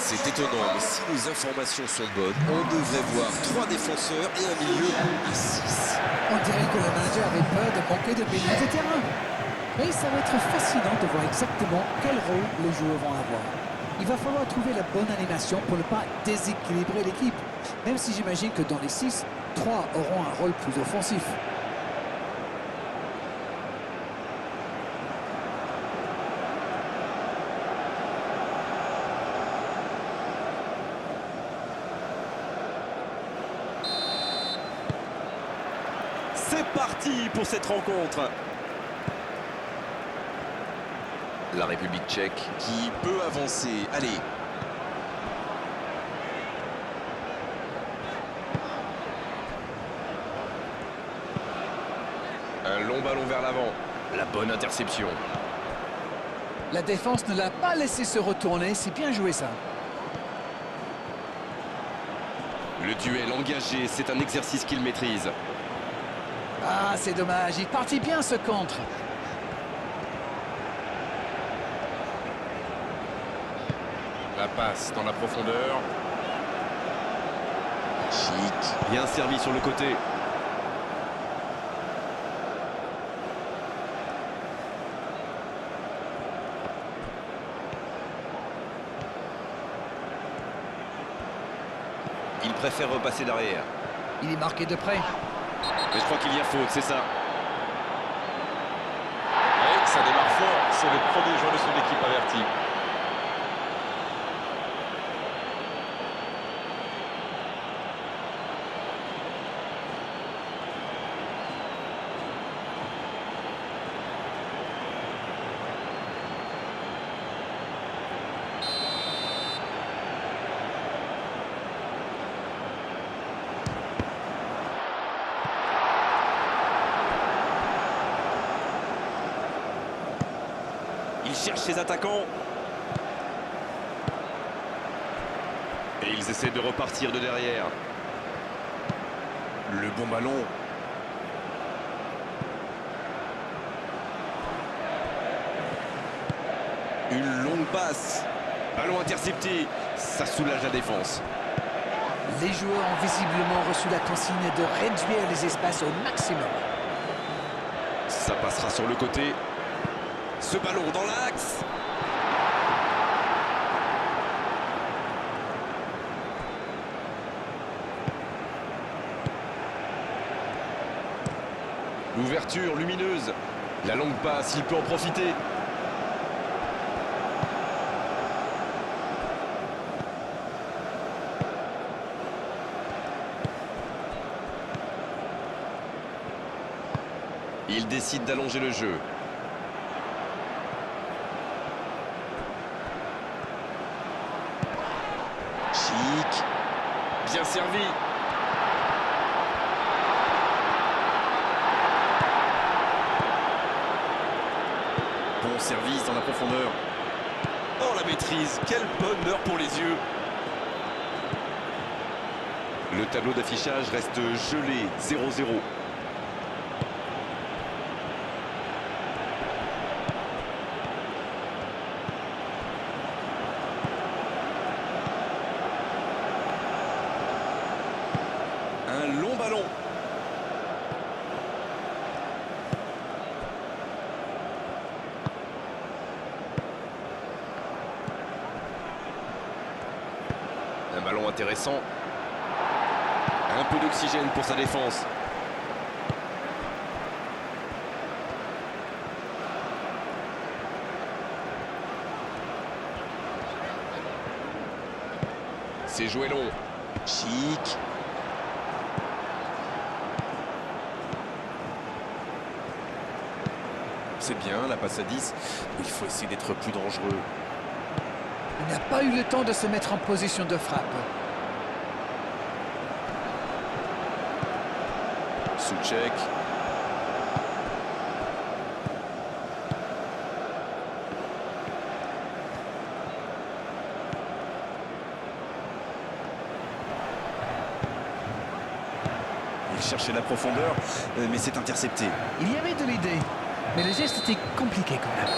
C'est étonnant, mais si les informations sont bonnes, on devrait voir 3 défenseurs et un milieu à 6. On dirait que le manager avait peur de manquer de milieu de terrain. Mais ça va être fascinant de voir exactement quel rôle les joueurs vont avoir. Il va falloir trouver la bonne animation pour ne pas déséquilibrer l'équipe. Même si j'imagine que dans les 6, 3 auront un rôle plus offensif. C'est parti pour cette rencontre. La République tchèque qui peut avancer. Allez. Un long ballon vers l'avant. La bonne interception. La défense ne l'a pas laissé se retourner. C'est bien joué ça. Le duel engagé, c'est un exercice qu'il maîtrise. Ah, c'est dommage. Il partit bien ce contre. La passe dans la profondeur. Chic. Bien servi sur le côté. Il préfère repasser derrière. Il est marqué de près. Mais je crois qu'il y a faute, c'est ça. Et ça démarre fort. C'est le premier joueur de son équipe averti. Il cherche ses attaquants. Et ils essaient de repartir de derrière. Le bon ballon. Une longue passe. Ballon intercepté. Ça soulage la défense. Les joueurs ont visiblement reçu la consigne de réduire les espaces au maximum. Ça passera sur le côté. Ce ballon dans l'axe. L'ouverture lumineuse. La longue passe, il peut en profiter. Il décide d'allonger le jeu. Chic. Bien servi. Bon service dans la profondeur. Oh la maîtrise, quel bonheur pour les yeux. Le tableau d'affichage reste gelé, 0-0. Un long ballon. Un ballon intéressant. Un peu d'oxygène pour sa défense. C'est joué long. Chic. C'est bien, la passe à 10. Il faut essayer d'être plus dangereux. Il n'a pas eu le temps de se mettre en position de frappe. Souček. Il cherchait la profondeur, mais c'est intercepté. Il y avait de l'idée, mais le geste était compliqué quand même.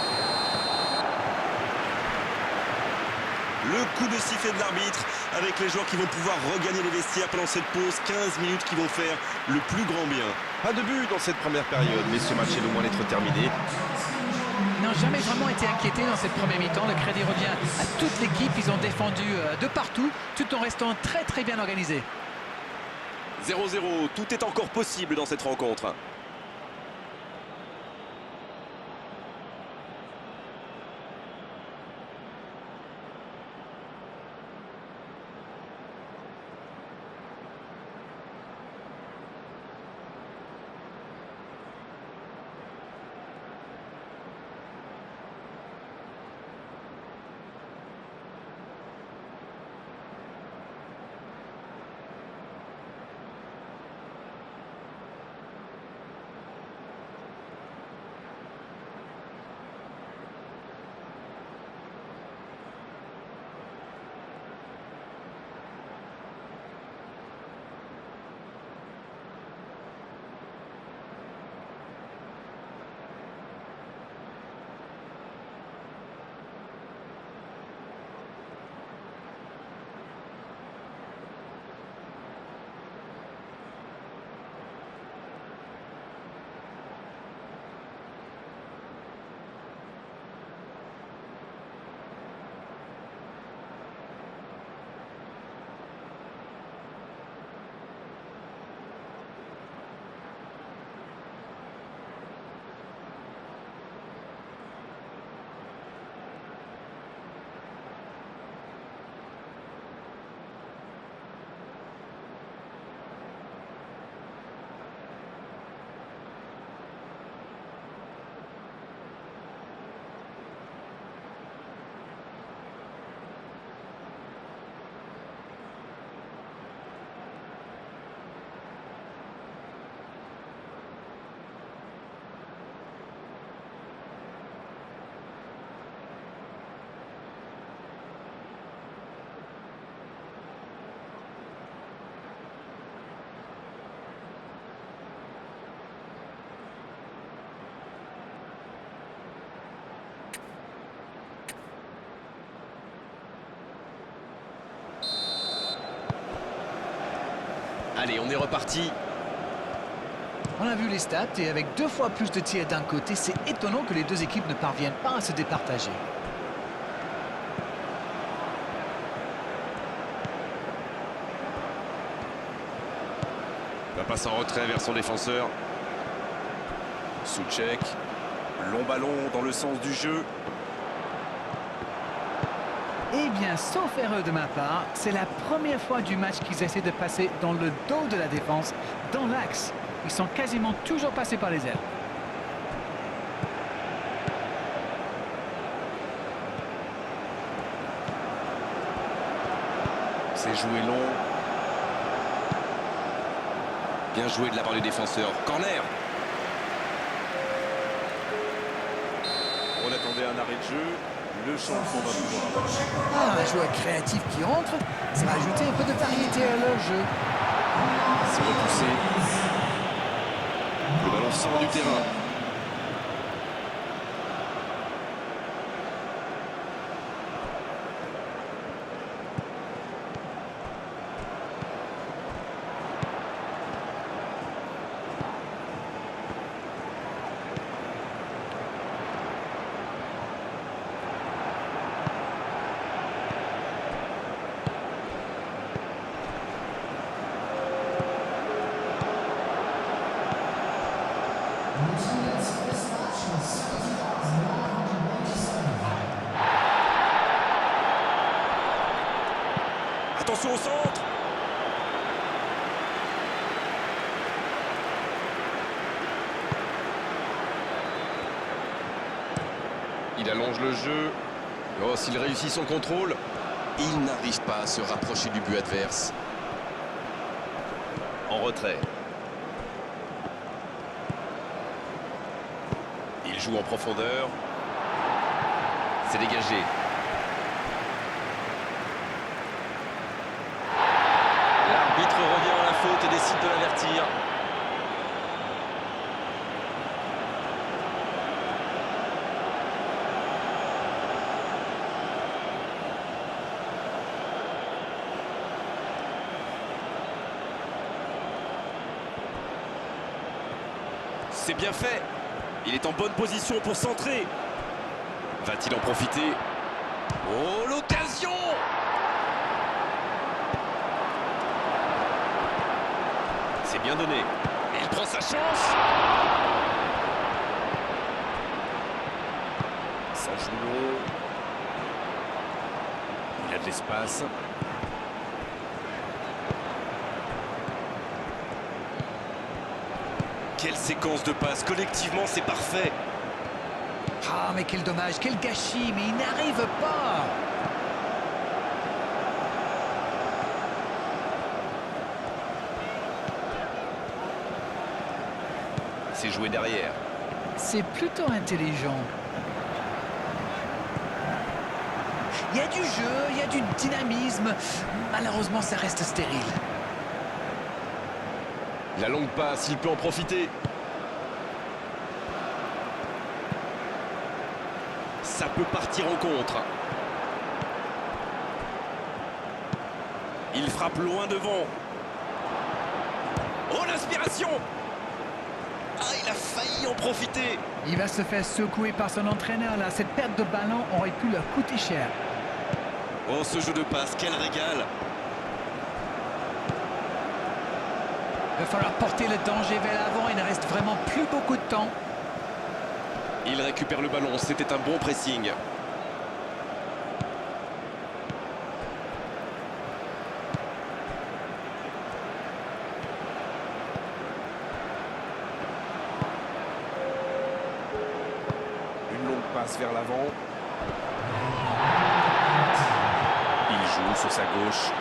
Le coup de sifflet de l'arbitre avec les joueurs qui vont pouvoir regagner les vestiaires pendant cette pause. 15 minutes qui vont faire le plus grand bien. Pas de but dans cette première période, mais ce match est loin d'être terminé. Ils n'ont jamais vraiment été inquiétés dans cette première mi-temps. Le crédit revient à toute l'équipe. Ils ont défendu de partout, tout en restant très très bien organisés. 0-0, tout est encore possible dans cette rencontre. Allez, on est reparti. On a vu les stats et avec 2 fois plus de tirs d'un côté, c'est étonnant que les deux équipes ne parviennent pas à se départager. La passe en retrait vers son défenseur. Souček. Long ballon dans le sens du jeu. Eh bien, sauf erreur de ma part, c'est la première fois du match qu'ils essaient de passer dans le dos de la défense, dans l'axe. Ils sont quasiment toujours passés par les ailes. C'est joué long. Bien joué de la part du défenseur. Corner. On attendait un arrêt de jeu. Le champion va pouvoir avoir. Un joueur créatif qui entre, ça va ajouter un peu de variété à leur jeu. C'est repoussé. Le ballon sort du terrain. Attention au centre. Il allonge le jeu. Oh, s'il réussit son contrôle. Il n'arrive pas à se rapprocher du but adverse. En retrait. Il joue en profondeur. C'est dégagé. L'arbitre revient à la faute et décide de l'avertir. c'est bien fait. Il est en bonne position pour centrer. Va-t-il en profiter? Oh, l'occasion! C'est bien donné. Il prend sa chance. Ça joue long. Il a de l'espace. Quelle séquence de passes. Collectivement, c'est parfait. Ah, mais quel dommage, quel gâchis, mais il n'arrive pas. C'est joué derrière. C'est plutôt intelligent. Il y a du jeu, il y a du dynamisme. Malheureusement, ça reste stérile. La longue passe, il peut en profiter. Ça peut partir en contre. Il frappe loin devant. Oh, l'inspiration! Ah, il a failli en profiter. Il va se faire secouer par son entraîneur là. Cette perte de ballon aurait pu leur coûter cher. Oh, ce jeu de passe, quel régal! Il va falloir porter le danger vers l'avant. Il ne reste vraiment plus beaucoup de temps. Il récupère le ballon, c'était un bon pressing. Une longue passe vers l'avant. Il joue sur sa gauche.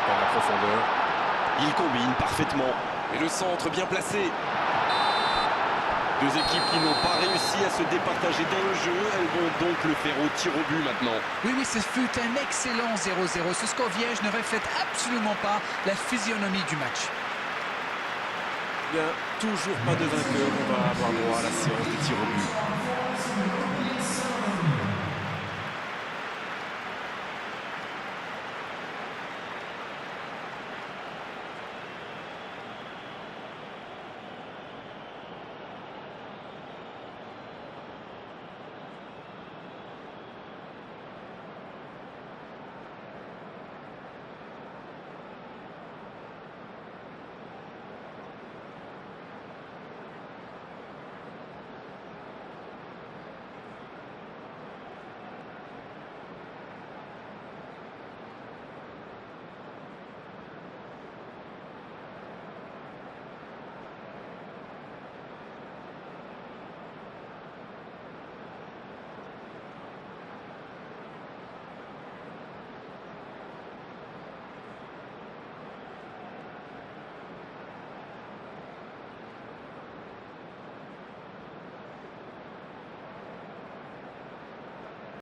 Dans la profondeur. Il combine parfaitement. Et le centre bien placé. Deux équipes qui n'ont pas réussi à se départager dans le jeu. Elles vont donc le faire au tir au but maintenant. Oui, ce fut un excellent 0-0. Ce score vierge ne reflète absolument pas la physionomie du match. Bien, toujours pas de vainqueur. On va avoir droit à la séance des tirs au but.